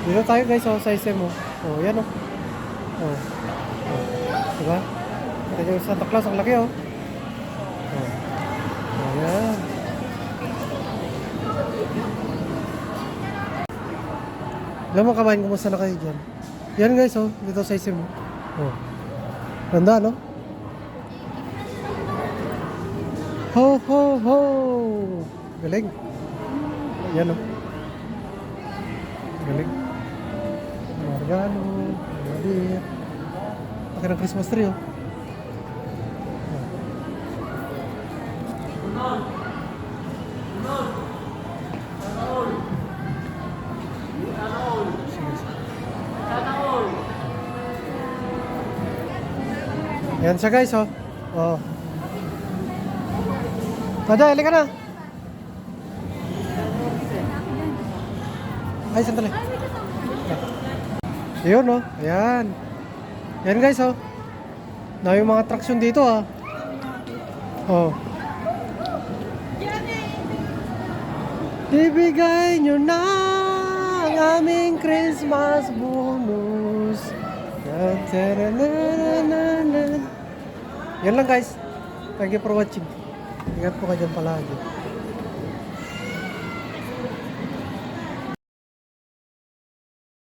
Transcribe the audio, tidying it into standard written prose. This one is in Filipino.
Dito tayo guys, oh, sa SM mo. Oh, yan oh. Oh. Oh. Diba? Ito yung Santa Claus, ang laki oh. Oh. Oh, yan. Alam mo kabayan, kumusta na kayo dyan? Yan guys, oh, dito sa SM mo. Oh. Ganda, no? Ho, ho, ho! Galing. Yan oh. Galing. Mga regalo, mga beer. Laki ng Christmas tree oh. Yan siya guys oh. Oh. Tada, halika na. Ay, sandali. Yun oh. Ayan. Yan guys oh. Na yung mga attraction dito ah. Oh. Ibigay nyo na ang aming Christmas bonus. Yan lang guys. Thank you for watching. Ingat po kayo dyan palagi.